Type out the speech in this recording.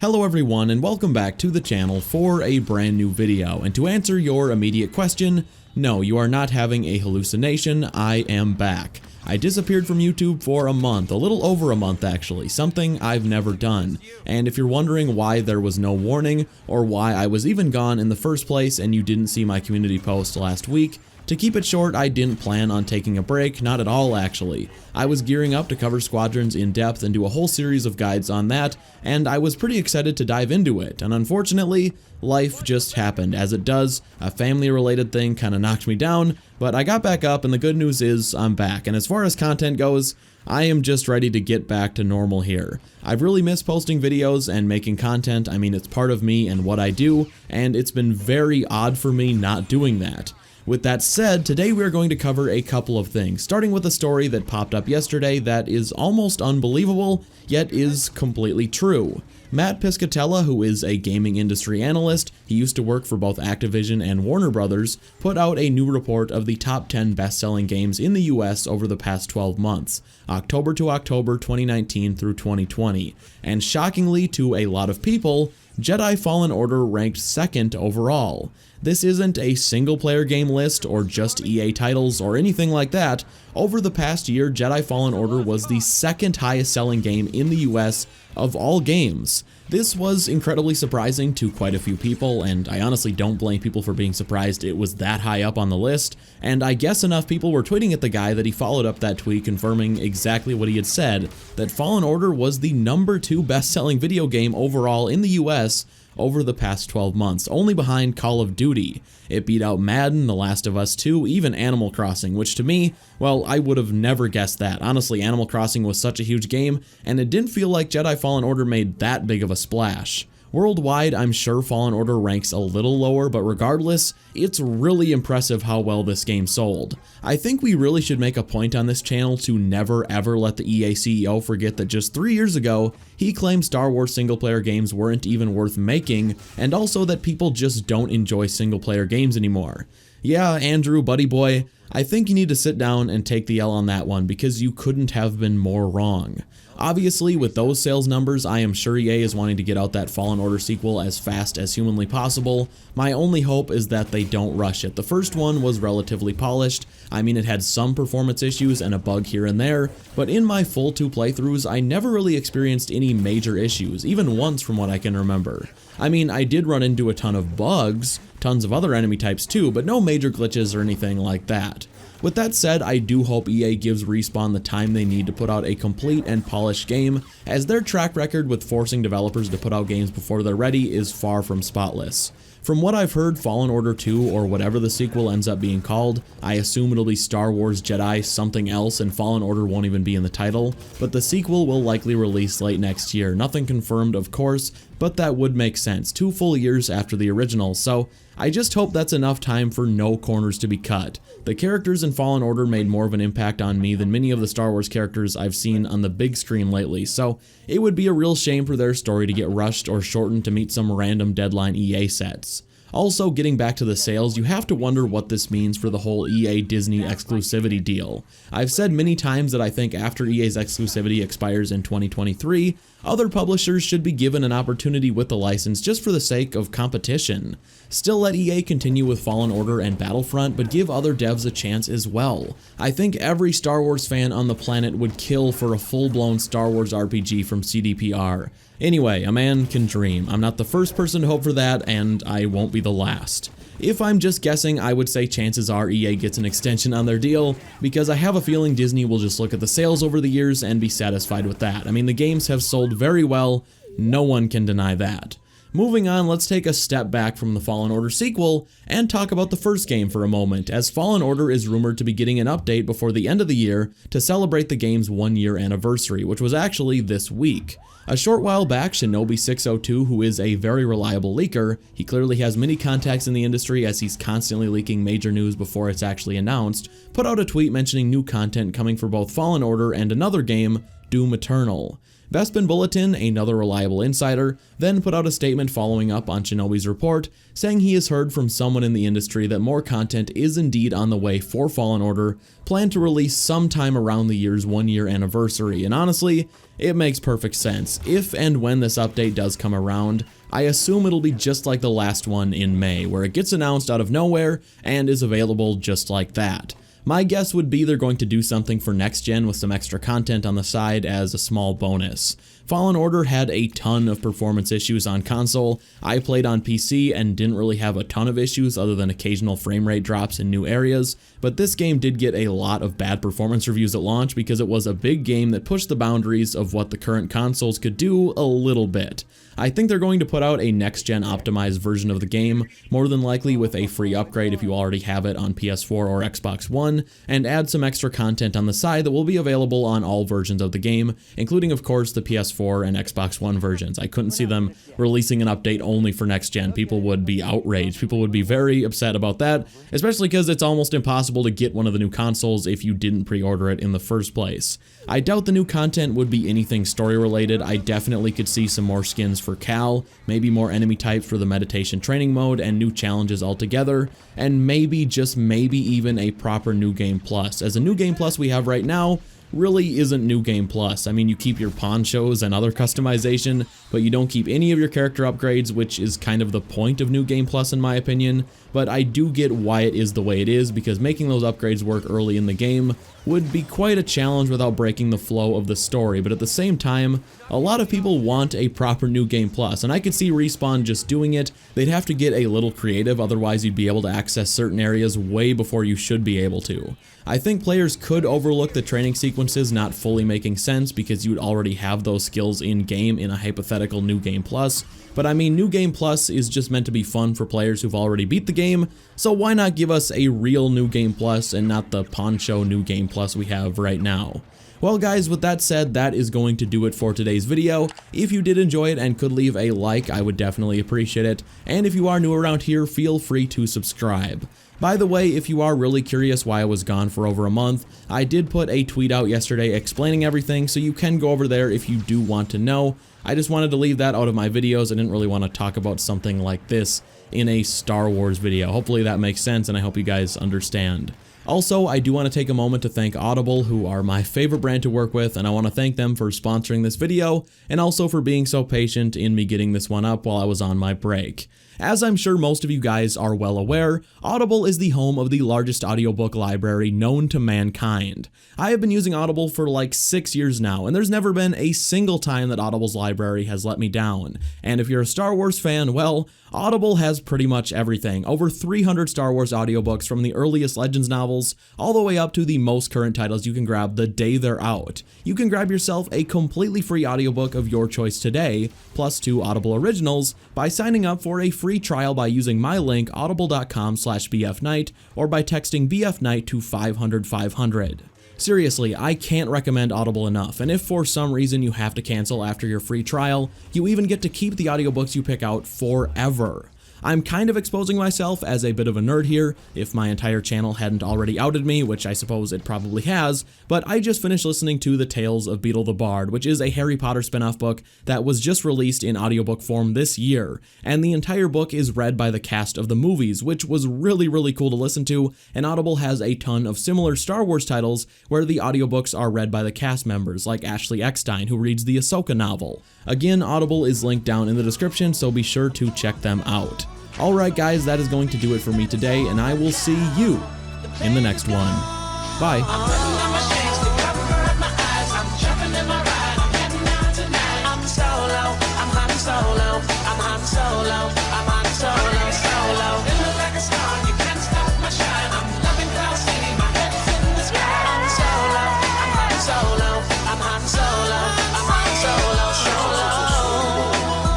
Hello everyone and welcome back to the channel for a brand new video, and to answer your immediate question, no, you are not having a hallucination, I am back. I disappeared from YouTube for a month, a little over a month actually, something I've never done, and if you're wondering why there was no warning, or why I was even gone in the first place and you didn't see my community post last week, to keep it short, I didn't plan on taking a break, not at all actually. I was gearing up to cover Squadrons in depth and do a whole series of guides on that, and I was pretty excited to dive into it, and unfortunately, life just happened. As it does, a family-related thing kinda knocked me down, but I got back up and the good news is I'm back, and as far as content goes, I am just ready to get back to normal here. I've really missed posting videos and making content. I mean, it's part of me and what I do, and it's been very odd for me not doing that. With that said, today we are going to cover a couple of things, starting with a story that popped up yesterday that is almost unbelievable, yet is completely true. Matt Piscatella, who is a gaming industry analyst, he used to work for both Activision and Warner Brothers, put out a new report of the top 10 best-selling games in the US over the past 12 months, October to October 2019 through 2020, and shockingly to a lot of people, Jedi Fallen Order ranked second overall. This isn't a single-player game list or just EA titles or anything like that. Over the past year, Jedi Fallen Order was the second highest-selling game in the US of all games. This was incredibly surprising to quite a few people, and I honestly don't blame people for being surprised it was that high up on the list, and I guess enough people were tweeting at the guy that he followed up that tweet confirming exactly what he had said, that Fallen Order was the #2 best-selling video game overall in the US over the past 12 months, only behind Call of Duty. It beat out Madden, The Last of Us 2, even Animal Crossing, which to me, well, I would have never guessed that. Honestly, Animal Crossing was such a huge game, and it didn't feel like Jedi Fallen Order made that big of a splash. Worldwide, I'm sure Fallen Order ranks a little lower, but regardless, it's really impressive how well this game sold. I think we really should make a point on this channel to never ever let the EA CEO forget that just 3 years ago, he claimed Star Wars single-player games weren't even worth making, and also that people just don't enjoy single-player games anymore. Yeah, Andrew, buddy boy, I think you need to sit down and take the L on that one because you couldn't have been more wrong. Obviously, with those sales numbers, I am sure EA is wanting to get out that Fallen Order sequel as fast as humanly possible. My only hope is that they don't rush it. The first one was relatively polished. I mean, it had some performance issues and a bug here and there, but in my full 2 playthroughs, I never really experienced any major issues, even once from what I can remember. I mean, I did run into a ton of bugs, tons of other enemy types too, but no major glitches or anything like that. With that said, I do hope EA gives Respawn the time they need to put out a complete and polished game, as their track record with forcing developers to put out games before they're ready is far from spotless. From what I've heard, Fallen Order 2, or whatever the sequel ends up being called, I assume it'll be Star Wars Jedi something else and Fallen Order won't even be in the title, but the sequel will likely release late next year. Nothing confirmed, of course, but that would make sense, 2 full years after the original, so I just hope that's enough time for no corners to be cut. The characters in Fallen Order made more of an impact on me than many of the Star Wars characters I've seen on the big screen lately, so it would be a real shame for their story to get rushed or shortened to meet some random deadline EA sets. Also, getting back to the sales, you have to wonder what this means for the whole EA-Disney exclusivity deal. I've said many times that I think after EA's exclusivity expires in 2023, other publishers should be given an opportunity with the license just for the sake of competition. Still let EA continue with Fallen Order and Battlefront, but give other devs a chance as well. I think every Star Wars fan on the planet would kill for a full-blown Star Wars RPG from CDPR. Anyway, a man can dream. I'm not the first person to hope for that, and I won't be the last. If I'm just guessing, I would say chances are EA gets an extension on their deal, because I have a feeling Disney will just look at the sales over the years and be satisfied with that. I mean, the games have sold very well, no one can deny that. Moving on, let's take a step back from the Fallen Order sequel and talk about the first game for a moment, as Fallen Order is rumored to be getting an update before the end of the year to celebrate the game's 1-year anniversary, which was actually this week. A short while back, Shinobi602, who is a very reliable leaker, he clearly has many contacts in the industry as he's constantly leaking major news before it's actually announced, put out a tweet mentioning new content coming for both Fallen Order and another game, Doom Eternal. Bespin Bulletin, another reliable insider, then put out a statement following up on Shinobi's report, saying he has heard from someone in the industry that more content is indeed on the way for Fallen Order, planned to release sometime around the year's 1-year anniversary, and honestly, it makes perfect sense. If and when this update does come around, I assume it'll be just like the last one in May, where it gets announced out of nowhere and is available just like that. My guess would be they're going to do something for next gen with some extra content on the side as a small bonus. Fallen Order had a ton of performance issues on console. I played on PC and didn't really have a ton of issues other than occasional frame rate drops in new areas, but this game did get a lot of bad performance reviews at launch because it was a big game that pushed the boundaries of what the current consoles could do a little bit. I think they're going to put out a next-gen optimized version of the game, more than likely with a free upgrade if you already have it on PS4 or Xbox One, and add some extra content on the side that will be available on all versions of the game, including of course the PS4 and Xbox One versions. I couldn't see them releasing an update only for next-gen. People would be outraged. People would be very upset about that, especially because it's almost impossible to get one of the new consoles if you didn't pre-order it in the first place. I doubt the new content would be anything story-related. I definitely could see some more skins for Cal, maybe more enemy types for the meditation training mode and new challenges altogether, and maybe, just maybe, even a proper New Game Plus, as a New Game Plus we have right now really isn't New Game Plus. I mean, you keep your ponchos and other customization, but you don't keep any of your character upgrades, which is kind of the point of New Game Plus in my opinion, but I do get why it is the way it is, because making those upgrades work early in the game would be quite a challenge without breaking the flow of the story, but at the same time, a lot of people want a proper New Game Plus, and I could see Respawn just doing it. They'd have to get a little creative, otherwise you'd be able to access certain areas way before you should be able to. I think players could overlook the training sequences not fully making sense because you'd already have those skills in-game in a hypothetical New Game Plus, but I mean, New Game Plus is just meant to be fun for players who've already beat the game, so why not give us a real New Game Plus and not the poncho New Game Plus we have right now? Well guys, with that said, that is going to do it for today's video. If you did enjoy it and could leave a like, I would definitely appreciate it, and if you are new around here, feel free to subscribe. By the way, if you are really curious why I was gone for over a month, I did put a tweet out yesterday explaining everything, so you can go over there if you do want to know. I just wanted to leave that out of my videos. I didn't really want to talk about something like this in a Star Wars video. Hopefully that makes sense, and I hope you guys understand. Also, I do want to take a moment to thank Audible, who are my favorite brand to work with, and I want to thank them for sponsoring this video, and also for being so patient in me getting this one up while I was on my break. As I'm sure most of you guys are well aware, Audible is the home of the largest audiobook library known to mankind. I have been using Audible for like 6 years now, and there's never been a single time that Audible's library has let me down. And if you're a Star Wars fan, well, Audible has pretty much everything. Over 300 Star Wars audiobooks from the earliest Legends novels all the way up to the most current titles you can grab the day they're out. You can grab yourself a completely free audiobook of your choice today, plus 2 Audible originals, by signing up for a free trial by using my link audible.com/bfnight or by texting bfnight to 500. Seriously, I can't recommend Audible enough, and if for some reason you have to cancel after your free trial, you even get to keep the audiobooks you pick out forever. I'm kind of exposing myself as a bit of a nerd here, if my entire channel hadn't already outed me, which I suppose it probably has, but I just finished listening to The Tales of Beetle the Bard, which is a Harry Potter spin-off book that was just released in audiobook form this year, and the entire book is read by the cast of the movies, which was really cool to listen to, and Audible has a ton of similar Star Wars titles where the audiobooks are read by the cast members, like Ashley Eckstein, who reads the Ahsoka novel. Again, Audible is linked down in the description, so be sure to check them out. Alright guys, that is going to do it for me today, and I will see you in the next one. Bye.